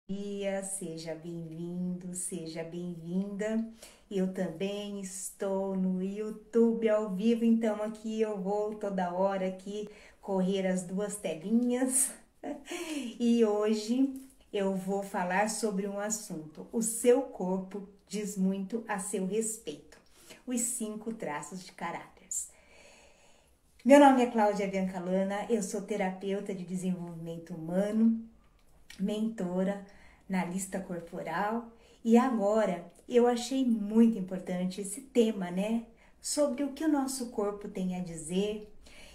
Dia, seja bem-vindo, seja bem-vinda. Eu também estou no YouTube ao vivo, então aqui eu vou toda hora aqui correr as duas telinhas. E hoje eu vou falar sobre um assunto. O seu corpo diz muito a seu respeito. Os 5 traços de caráter. Meu nome é Cláudia Biancalana, eu sou terapeuta de desenvolvimento humano, mentora, analista corporal, e agora eu achei muito importante esse tema, né? Sobre o que o nosso corpo tem a dizer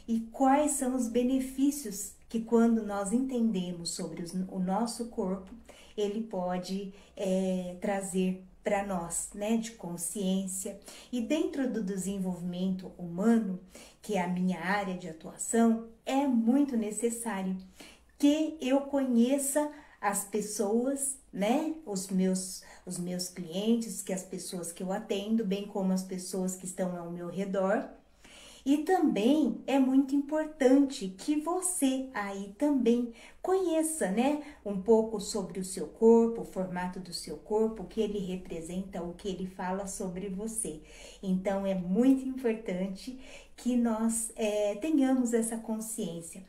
e quais são os benefícios que, quando nós entendemos sobre o nosso corpo, ele pode trazer para nós, né, de consciência. E dentro do desenvolvimento humano, que é a minha área de atuação, é muito necessário que eu conheça as pessoas, né, os meus clientes, que as pessoas que eu atendo, bem como as pessoas que estão ao meu redor. E também é muito importante que você aí também conheça, né, um pouco sobre o seu corpo, o formato do seu corpo, o que ele representa, o que ele fala sobre você. Então é muito importante que nós tenhamos essa consciência.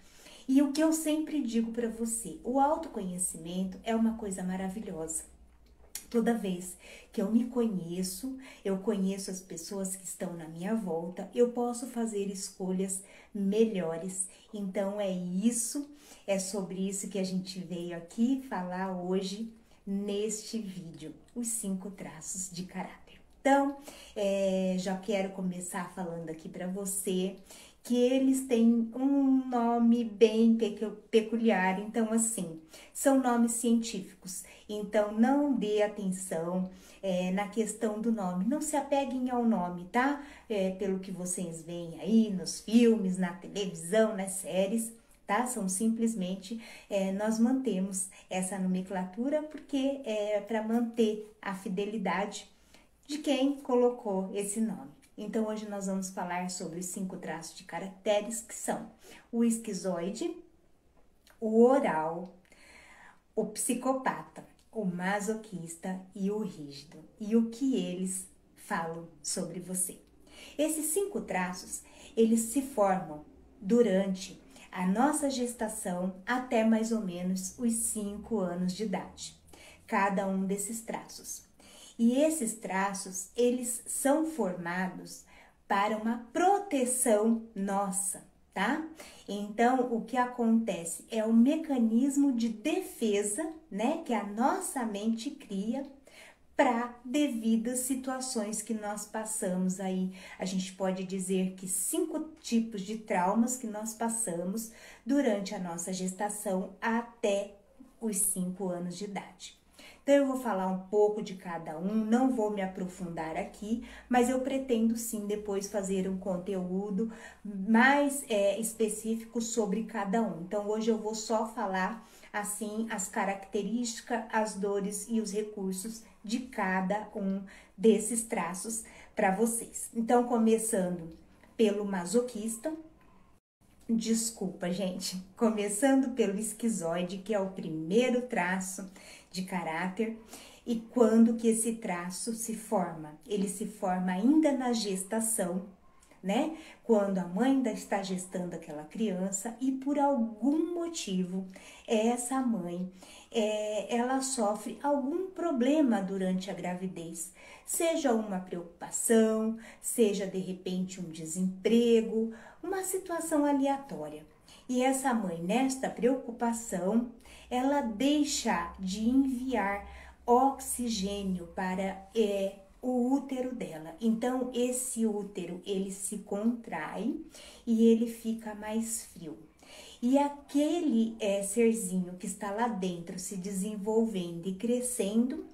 E o que eu sempre digo para você, o autoconhecimento é uma coisa maravilhosa. Toda vez que eu me conheço, eu conheço as pessoas que estão na minha volta, eu posso fazer escolhas melhores. Então é sobre isso que a gente veio aqui falar hoje neste vídeo, os 5 traços de caráter. Então, já quero começar falando aqui para você que eles têm um nome bem peculiar, então assim, são nomes científicos, então não dê atenção na questão do nome, não se apeguem ao nome, tá? Pelo que vocês veem aí nos filmes, na televisão, nas séries, tá? São simplesmente, nós mantemos essa nomenclatura porque é para manter a fidelidade de quem colocou esse nome. Então, hoje nós vamos falar sobre os 5 traços de caracteres que são o esquizoide, o oral, o psicopata, o masoquista e o rígido. E o que eles falam sobre você. Esses 5 traços, eles se formam durante a nossa gestação até mais ou menos os 5 anos de idade. Cada um desses traços. E esses traços, eles são formados para uma proteção nossa, tá? Então, o que acontece é um mecanismo de defesa, né, que a nossa mente cria para devidas situações que nós passamos aí. A gente pode dizer que 5 tipos de traumas que nós passamos durante a nossa gestação até os 5 anos de idade. Então, eu vou falar um pouco de cada um, não vou me aprofundar aqui, mas eu pretendo sim depois fazer um conteúdo mais específico sobre cada um. Então, hoje eu vou só falar, assim, as características, as dores e os recursos de cada um desses traços para vocês. Então, começando pelo masoquista. Desculpa, gente. Começando pelo esquizoide, que é o primeiro traço de caráter. E quando que esse traço se forma? Ele se forma ainda na gestação, né? Quando a mãe ainda está gestando aquela criança e por algum motivo essa mãe ela sofre algum problema durante a gravidez, seja uma preocupação, seja de repente um desemprego, uma situação aleatória. E essa mãe, nesta preocupação, ela deixa de enviar oxigênio para o útero dela. Então, esse útero, ele se contrai e ele fica mais frio. E aquele serzinho que está lá dentro se desenvolvendo e crescendo,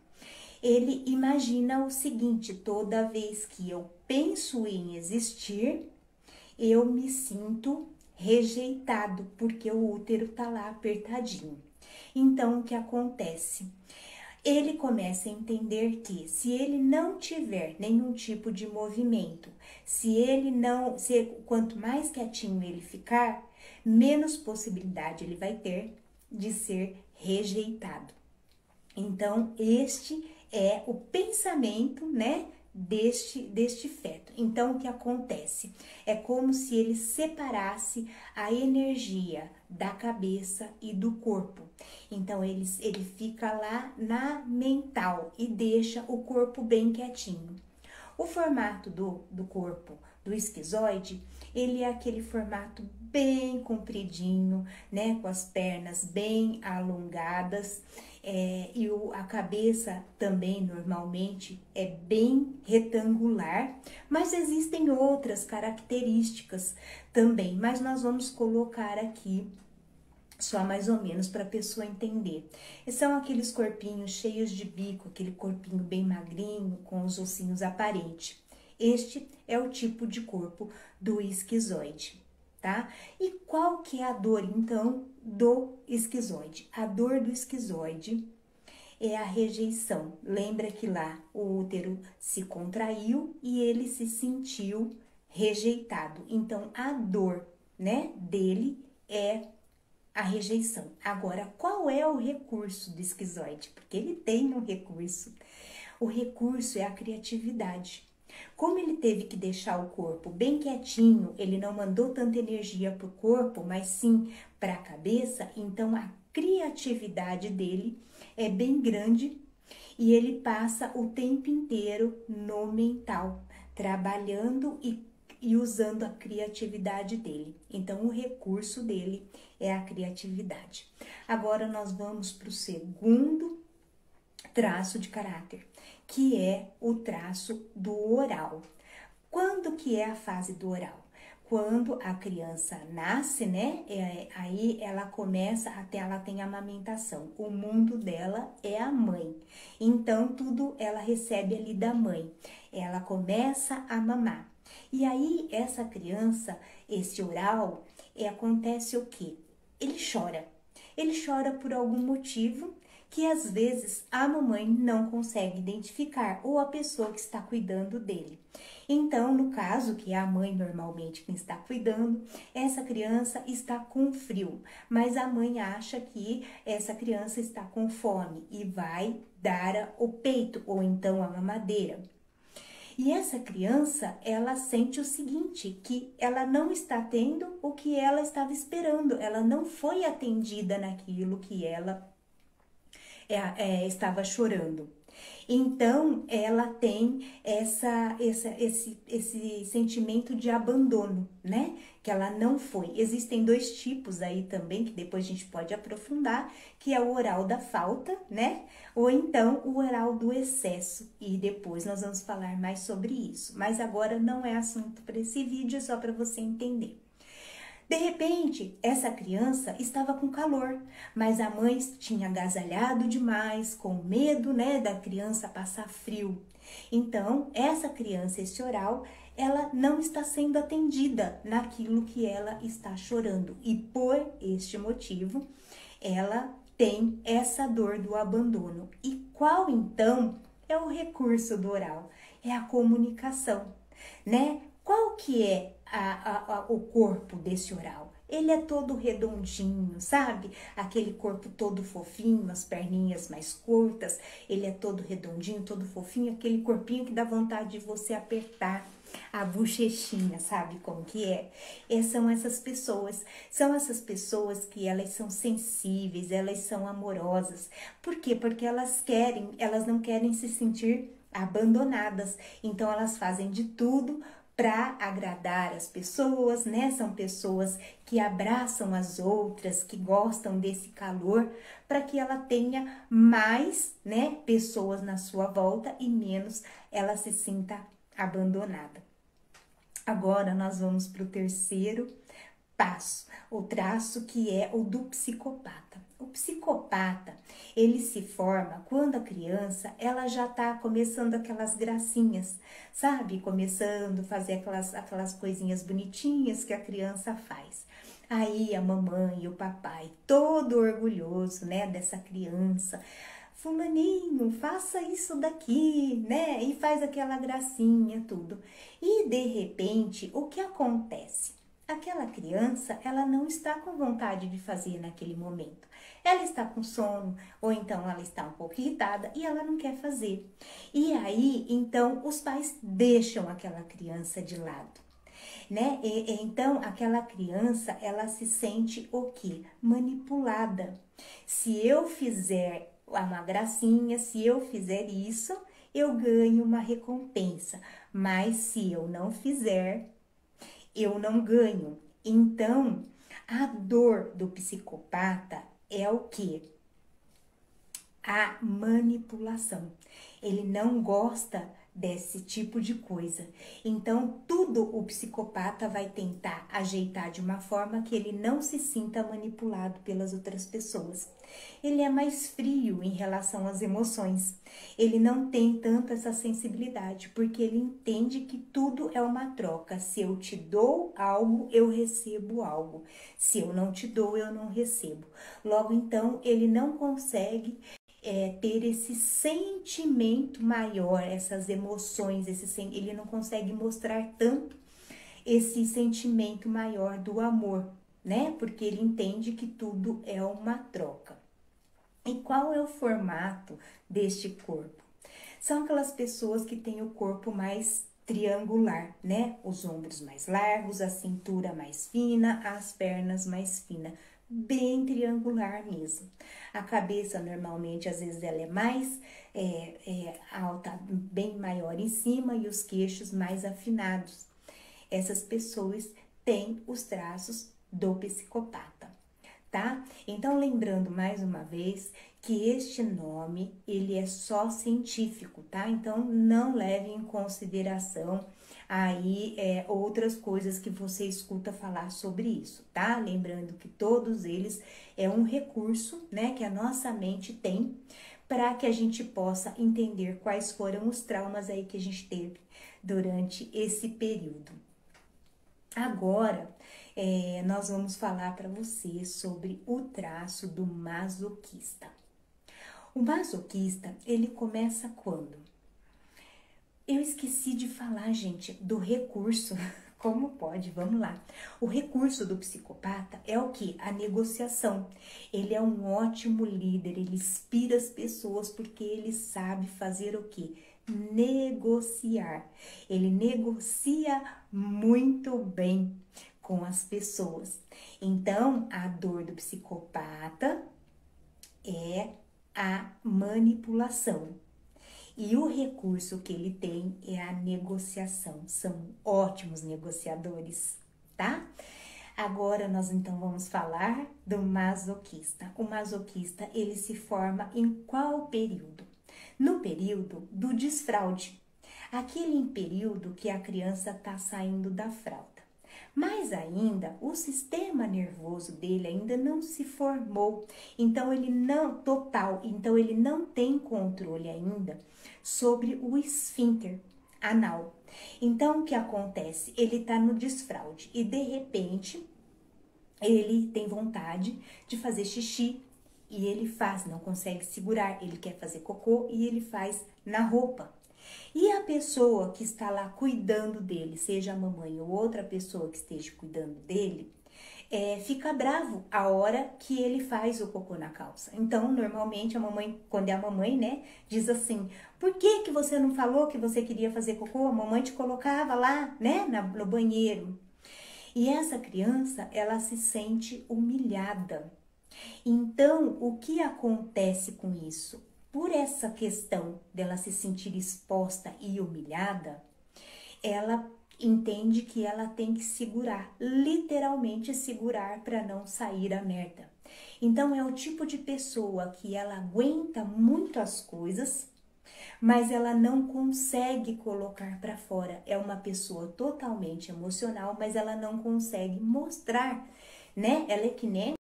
ele imagina o seguinte: toda vez que eu penso em existir, eu me sinto rejeitado, porque o útero está lá apertadinho. Então, o que acontece? Ele começa a entender que se ele não tiver nenhum tipo de movimento, quanto mais quietinho ele ficar, menos possibilidade ele vai ter de ser rejeitado. Então, este é o pensamento, né, deste feto. Então, o que acontece? É como se ele separasse a energia da cabeça e do corpo. Então, ele fica lá na mental e deixa o corpo bem quietinho. O formato do corpo do esquizoide, ele é aquele formato bem compridinho, né, com as pernas bem alongadas, e a cabeça também normalmente é bem retangular, mas existem outras características também, mas nós vamos colocar aqui só mais ou menos para a pessoa entender. E são aqueles corpinhos cheios de bico, aquele corpinho bem magrinho, com os ossinhos aparentes. Este é o tipo de corpo do esquizoide, tá? E qual que é a dor, então, do esquizoide? A dor do esquizoide é a rejeição. Lembra que lá o útero se contraiu e ele se sentiu rejeitado. Então, a dor, né, dele é a rejeição. Agora, qual é o recurso do esquizoide? Porque ele tem um recurso. O recurso é a criatividade. Como ele teve que deixar o corpo bem quietinho, ele não mandou tanta energia para o corpo, mas sim para a cabeça, então a criatividade dele é bem grande e ele passa o tempo inteiro no mental, trabalhando e usando a criatividade dele. Então, o recurso dele é a criatividade. Agora, nós vamos para o segundo traço de caráter, que é o traço do oral. Quando que é a fase do oral? Quando a criança nasce, né? Aí ela começa até ela tem amamentação. O mundo dela é a mãe. Então, tudo ela recebe ali da mãe. Ela começa a mamar. E aí, essa criança, esse oral, acontece o quê? Ele chora. Ele chora por algum motivo que às vezes a mamãe não consegue identificar ou a pessoa que está cuidando dele. Então, no caso, que é a mãe normalmente quem está cuidando, essa criança está com frio, mas a mãe acha que essa criança está com fome e vai dar o peito ou então a mamadeira. E essa criança, ela sente o seguinte, que ela não está tendo o que ela estava esperando, ela não foi atendida naquilo que ela estava chorando. Então, ela tem esse sentimento de abandono, né? Que ela não foi. Existem dois tipos aí também, que depois a gente pode aprofundar, que é o oral da falta, né? Ou então o oral do excesso. E depois nós vamos falar mais sobre isso. Mas agora não é assunto para esse vídeo, é só para você entender. De repente, essa criança estava com calor, mas a mãe tinha agasalhado demais, com medo, né, da criança passar frio. Então, essa criança, esse oral, ela não está sendo atendida naquilo que ela está chorando. E por este motivo, ela tem essa dor do abandono. E qual, então, é o recurso do oral? É a comunicação, né? Qual que é o corpo desse oral? Ele é todo redondinho, sabe? Aquele corpo todo fofinho, as perninhas mais curtas. Ele é todo redondinho, todo fofinho. Aquele corpinho que dá vontade de você apertar a bochechinha, sabe como que é? São essas pessoas. São essas pessoas que elas são sensíveis, elas são amorosas. Por quê? Porque elas não querem se sentir abandonadas. Então, elas fazem de tudo para agradar as pessoas, né? São pessoas que abraçam as outras, que gostam desse calor, para que ela tenha mais, né, pessoas na sua volta e menos ela se sinta abandonada. Agora nós vamos para o terceiro passo, o traço que é o do psicopata. O psicopata, ele se forma quando a criança, ela já tá começando aquelas gracinhas, sabe? Começando a fazer aquelas coisinhas bonitinhas que a criança faz. Aí a mamãe e o papai, todo orgulhoso, né, dessa criança, fulaninho, faça isso daqui, né? E faz aquela gracinha, tudo. E de repente, o que acontece? Aquela criança, ela não está com vontade de fazer naquele momento. Ela está com sono, ou então ela está um pouco irritada e ela não quer fazer. E aí, então, os pais deixam aquela criança de lado, né? Então, aquela criança, ela se sente o quê? Manipulada. Se eu fizer uma gracinha, se eu fizer isso, eu ganho uma recompensa. Mas se eu não fizer, eu não ganho. Então, a dor do psicopata é o quê? A manipulação. Ele não gosta desse tipo de coisa. Então, tudo o psicopata vai tentar ajeitar de uma forma que ele não se sinta manipulado pelas outras pessoas. Ele é mais frio em relação às emoções. Ele não tem tanto essa sensibilidade, porque ele entende que tudo é uma troca. Se eu te dou algo, eu recebo algo. Se eu não te dou, eu não recebo. Logo, então, ele não consegue ter esse sentimento maior, essas emoções, ele não consegue mostrar tanto esse sentimento maior do amor, né? Porque ele entende que tudo é uma troca. E qual é o formato deste corpo? São aquelas pessoas que têm o corpo mais triangular, né? Os ombros mais largos, a cintura mais fina, as pernas mais finas, bem triangular mesmo. A cabeça normalmente às vezes ela é mais alta, bem maior em cima e os queixos mais afinados. Essas pessoas têm os traços do psicopata, tá? Então, lembrando mais uma vez que este nome, ele é só científico, tá? Então, não leve em consideração aí outras coisas que você escuta falar sobre isso, tá? Lembrando que todos eles é um recurso, né, que a nossa mente tem para que a gente possa entender quais foram os traumas aí que a gente teve durante esse período. Agora, nós vamos falar para você sobre o traço do masoquista. O masoquista, ele começa quando? Eu esqueci de falar, gente, do recurso. Como pode? Vamos lá. O recurso do psicopata é o que? A negociação. Ele é um ótimo líder, ele inspira as pessoas porque ele sabe fazer o que? Negociar. Ele negocia muito bem com as pessoas. Então, a dor do psicopata é a manipulação. E o recurso que ele tem é a negociação. São ótimos negociadores, tá? Agora nós então vamos falar do masoquista. O masoquista, ele se forma em qual período? No período do desfraude. Aquele período que a criança está saindo da fralda. Mas ainda o sistema nervoso dele ainda não se formou, então ele não tem controle ainda sobre o esfíncter anal. Então o que acontece? Ele está no desfraude e de repente ele tem vontade de fazer xixi e ele faz, não consegue segurar, ele quer fazer cocô e ele faz na roupa. E a pessoa que está lá cuidando dele, seja a mamãe ou outra pessoa que esteja cuidando dele, fica bravo a hora que ele faz o cocô na calça. Então, normalmente, a mamãe, quando é a mamãe, né, diz assim, por que você não falou que você queria fazer cocô? A mamãe te colocava lá, né, no banheiro. E essa criança, ela se sente humilhada. Então, o que acontece com isso? Por essa questão dela se sentir exposta e humilhada, ela entende que ela tem que segurar, literalmente segurar para não sair a merda. Então é o tipo de pessoa que ela aguenta muito as coisas, mas ela não consegue colocar para fora. É uma pessoa totalmente emocional, mas ela não consegue mostrar, né? Ela é que nem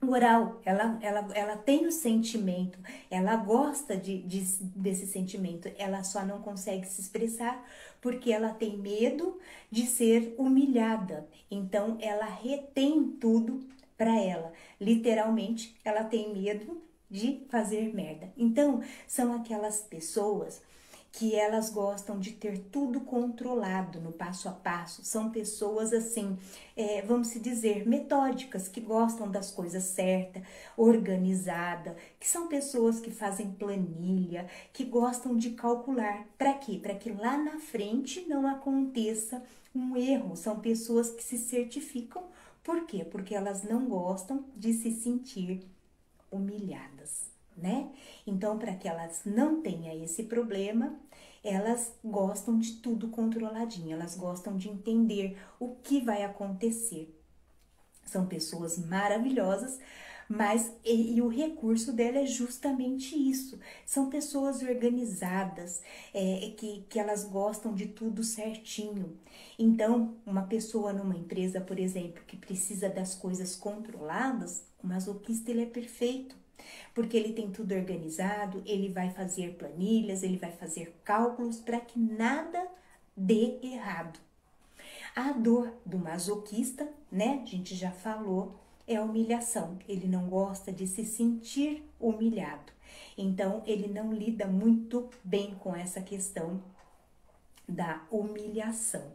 oral, ela tem o sentimento, ela gosta desse sentimento, ela só não consegue se expressar porque ela tem medo de ser humilhada. Então, ela retém tudo para ela. Literalmente, ela tem medo de fazer merda. Então, são aquelas pessoas que elas gostam de ter tudo controlado no passo a passo. São pessoas assim, vamos se dizer, metódicas, que gostam das coisas certas, organizada, que são pessoas que fazem planilha, que gostam de calcular. Para quê? Para que lá na frente não aconteça um erro. São pessoas que se certificam. Por quê? Porque elas não gostam de se sentir humilhadas, né? Então, para que elas não tenham esse problema, elas gostam de tudo controladinho, elas gostam de entender o que vai acontecer. São pessoas maravilhosas, mas e o recurso dela é justamente isso. São pessoas organizadas, que elas gostam de tudo certinho. Então, uma pessoa numa empresa, por exemplo, que precisa das coisas controladas, o masoquista ele é perfeito. Porque ele tem tudo organizado, ele vai fazer planilhas, ele vai fazer cálculos para que nada dê errado. A dor do masoquista, né, a gente já falou, é a humilhação. Ele não gosta de se sentir humilhado. Então, ele não lida muito bem com essa questão da humilhação.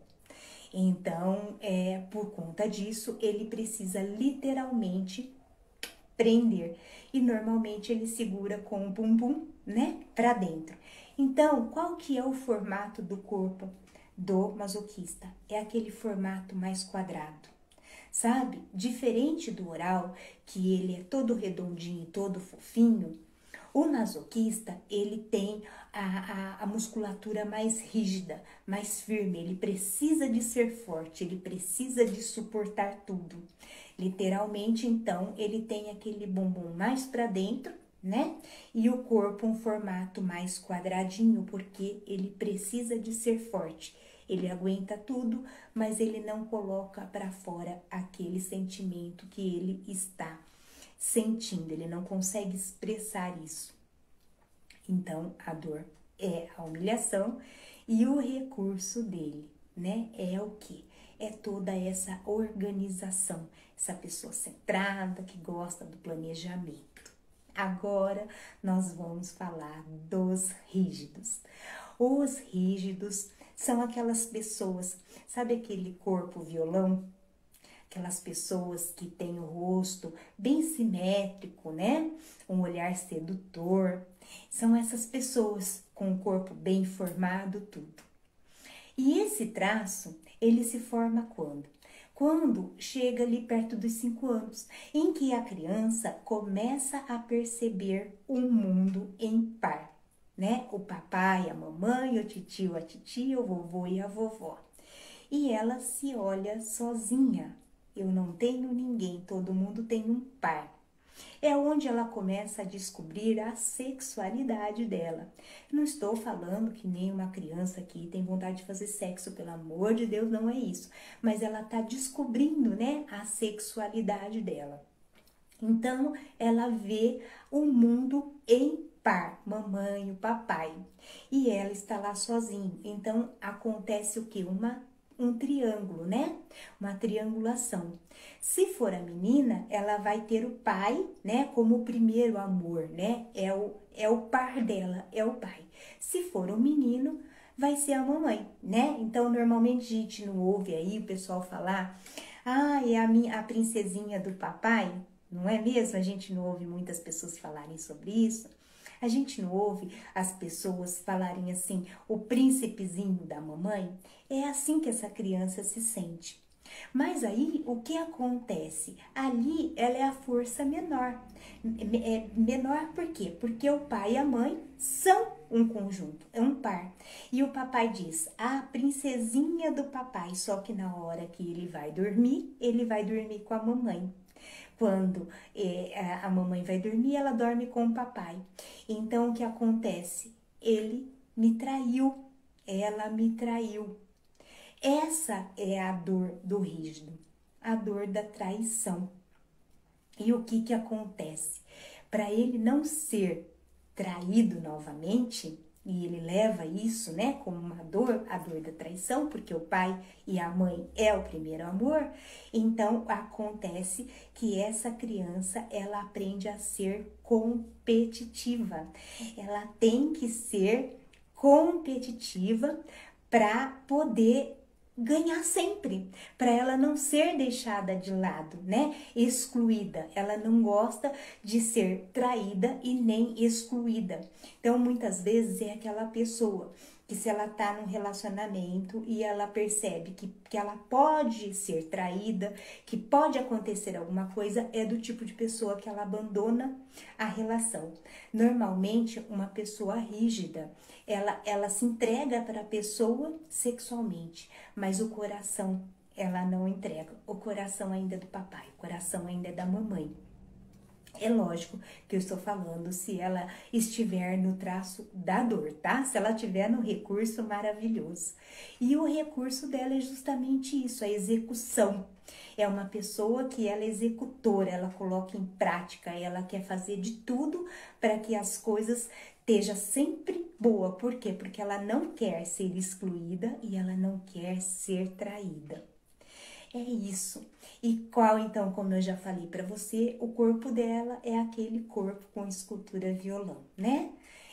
Então, por conta disso, ele precisa literalmente prender. E normalmente ele segura com o bumbum, né, para dentro. Então, qual que é o formato do corpo do masoquista? É aquele formato mais quadrado, sabe? Diferente do oral, que ele é todo redondinho, todo fofinho, o masoquista, ele tem a musculatura mais rígida, mais firme, ele precisa de ser forte, ele precisa de suportar tudo. Literalmente, então, ele tem aquele bumbum mais para dentro, né? E o corpo um formato mais quadradinho, porque ele precisa de ser forte. Ele aguenta tudo, mas ele não coloca para fora aquele sentimento que ele está sentindo, ele não consegue expressar isso. Então, a dor é a humilhação e o recurso dele, né? É o quê? É toda essa organização, essa pessoa centrada que gosta do planejamento. Agora, nós vamos falar dos rígidos. Os rígidos são aquelas pessoas, sabe aquele corpo violão? Aquelas pessoas que têm o rosto bem simétrico, né? Um olhar sedutor. São essas pessoas com o corpo bem formado, tudo. E esse traço, ele se forma quando? Quando chega ali perto dos 5 anos, em que a criança começa a perceber o mundo em par, né? O papai, a mamãe, o titio, a titia, o vovô e a vovó. E ela se olha sozinha. Eu não tenho ninguém, todo mundo tem um par. É onde ela começa a descobrir a sexualidade dela. Não estou falando que nenhuma criança aqui tem vontade de fazer sexo, pelo amor de Deus, não é isso. Mas ela está descobrindo, né, a sexualidade dela. Então, ela vê o mundo em par, mamãe, o papai. E ela está lá sozinha. Então, acontece o quê? Um triângulo, né? Uma triangulação. Se for a menina, ela vai ter o pai, né? Como o primeiro amor, né? É o par dela, é o pai. Se for o menino, vai ser a mamãe, né? Então, normalmente a gente não ouve aí o pessoal falar, é a princesinha do papai, não é mesmo? A gente não ouve muitas pessoas falarem sobre isso. A gente não ouve as pessoas falarem assim, o príncipezinho da mamãe. É assim que essa criança se sente. Mas aí, o que acontece? Ali, ela é a força menor. Menor por quê? Porque o pai e a mãe são um conjunto, é um par. E o papai diz, a princesinha do papai, só que na hora que ele vai dormir com a mamãe. Quando a mamãe vai dormir, ela dorme com o papai. Então, o que acontece? Ele me traiu, ela me traiu. Essa é a dor do rígido, a dor da traição. E o que acontece? Para ele não ser traído novamente, e ele leva isso, né, como uma dor, a dor da traição, porque o pai e a mãe é o primeiro amor, então acontece que essa criança, ela aprende a ser competitiva. Ela tem que ser competitiva para poder ganhar sempre, para ela não ser deixada de lado, né? Excluída. Ela não gosta de ser traída e nem excluída. Então, muitas vezes é aquela pessoa que se ela tá num relacionamento e ela percebe que ela pode ser traída, que pode acontecer alguma coisa, é do tipo de pessoa que ela abandona a relação. Normalmente, uma pessoa rígida, ela se entrega para a pessoa sexualmente, mas o coração ela não entrega. O coração ainda é do papai, o coração ainda é da mamãe. É lógico que eu estou falando se ela estiver no traço da dor, tá? Se ela estiver no recurso, maravilhoso. E o recurso dela é justamente isso, a execução. É uma pessoa que ela é executora, ela coloca em prática, ela quer fazer de tudo para que as coisas estejam sempre boa. Por quê? Porque ela não quer ser excluída e ela não quer ser traída. É isso. E qual então, como eu já falei para você, o corpo dela é aquele corpo com escultura violão, né?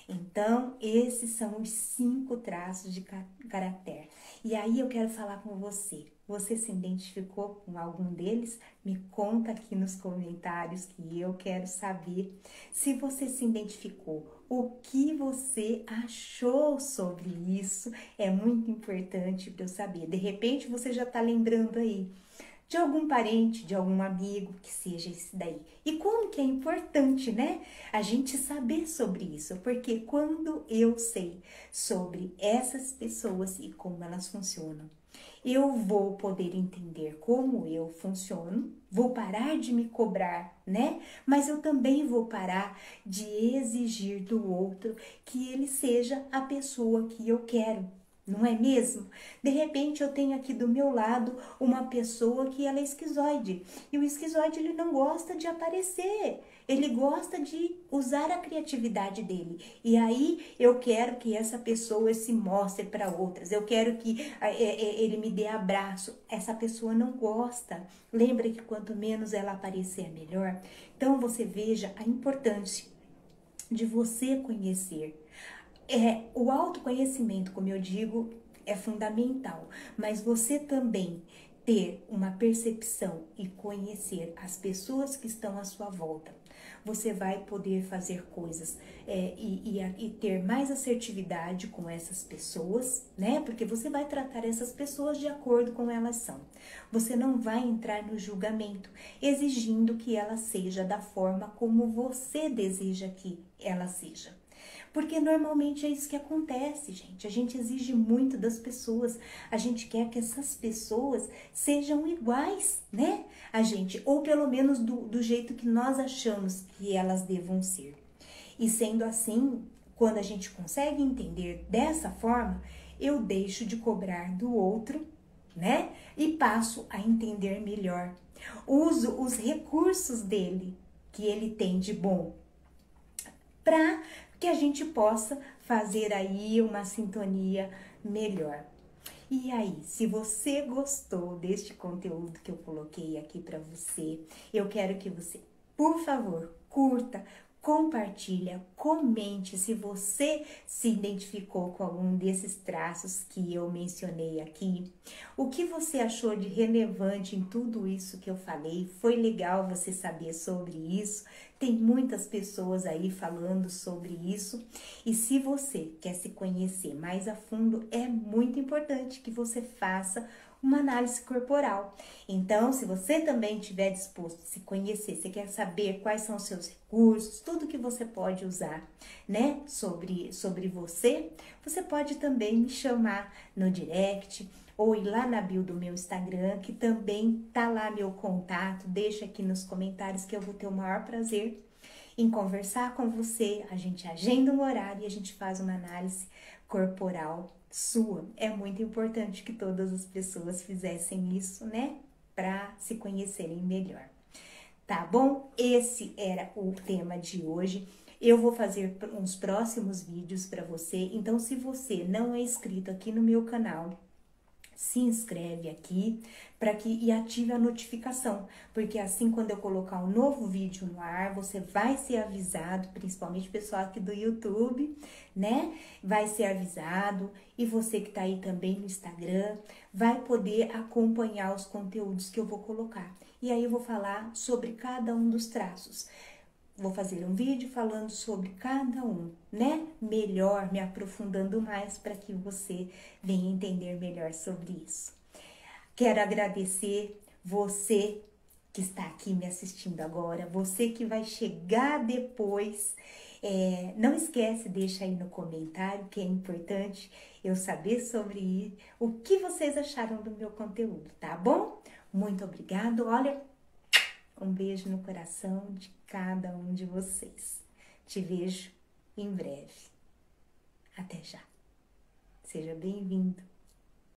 Então, esses são os 5 traços de caráter. E aí eu quero falar com você. Você se identificou com algum deles? Me conta aqui nos comentários que eu quero saber. Se você se identificou, o que você achou sobre isso? É muito importante para eu saber. De repente você já está lembrando aí de algum parente, de algum amigo, que seja esse daí. E como que é importante, né? A gente saber sobre isso, porque quando eu sei sobre essas pessoas e como elas funcionam, eu vou poder entender como eu funciono, vou parar de me cobrar, né? Mas eu também vou parar de exigir do outro que ele seja a pessoa que eu quero. Não é mesmo? De repente eu tenho aqui do meu lado uma pessoa que ela é esquizoide. E o esquizoide ele não gosta de aparecer. Ele gosta de usar a criatividade dele. E aí eu quero que essa pessoa se mostre para outras. Eu quero que ele me dê abraço. Essa pessoa não gosta. Lembra que quanto menos ela aparecer é melhor? Então você veja a importância de você conhecer. O autoconhecimento, como eu digo, é fundamental, mas você também ter uma percepção e conhecer as pessoas que estão à sua volta, você vai poder fazer coisas e ter mais assertividade com essas pessoas, né? Porque você vai tratar essas pessoas de acordo com elas são. Você não vai entrar no julgamento, exigindo que ela seja da forma como você deseja que ela seja. Porque normalmente é isso que acontece, gente. A gente exige muito das pessoas. A gente quer que essas pessoas sejam iguais, né? A gente, ou pelo menos do jeito que nós achamos que elas devam ser. E sendo assim, quando a gente consegue entender dessa forma, eu deixo de cobrar do outro, né? E passo a entender melhor. Uso os recursos dele, que ele tem de bom, para que a gente possa fazer aí uma sintonia melhor. E aí, se você gostou deste conteúdo que eu coloquei aqui para você, eu quero que você, por favor, curta, compartilha, comente se você se identificou com algum desses traços que eu mencionei aqui. O que você achou de relevante em tudo isso que eu falei? Foi legal você saber sobre isso? Tem muitas pessoas aí falando sobre isso. E se você quer se conhecer mais a fundo, é muito importante que você faça uma análise corporal. Então, se você também estiver disposto a se conhecer, você quer saber quais são os seus recursos, tudo que você pode usar, né, sobre você, você pode também me chamar no direct ou ir lá na bio do meu Instagram, que também tá lá meu contato. Deixa aqui nos comentários que eu vou ter o maior prazer em conversar com você. A gente agenda um horário e a gente faz uma análise corporal sua. É muito importante que todas as pessoas fizessem isso, né? Para se conhecerem melhor. Tá bom? Esse era o tema de hoje. Eu vou fazer uns próximos vídeos para você. Então, se você não é inscrito aqui no meu canal, se inscreve aqui e ative a notificação, porque assim quando eu colocar um novo vídeo no ar, você vai ser avisado, principalmente o pessoal aqui do YouTube, né? Vai ser avisado, e você que tá aí também no Instagram vai poder acompanhar os conteúdos que eu vou colocar. E aí eu vou falar sobre cada um dos traços. Vou fazer um vídeo falando sobre cada um, né? Melhor, me aprofundando mais para que você venha entender melhor sobre isso. Quero agradecer você que está aqui me assistindo agora, você que vai chegar depois. Não esquece, deixa aí no comentário, que é importante eu saber sobre o que vocês acharam do meu conteúdo, tá bom? Muito obrigado. Olha, um beijo no coração de cada um de vocês. Te vejo em breve. Até já. Seja bem-vindo.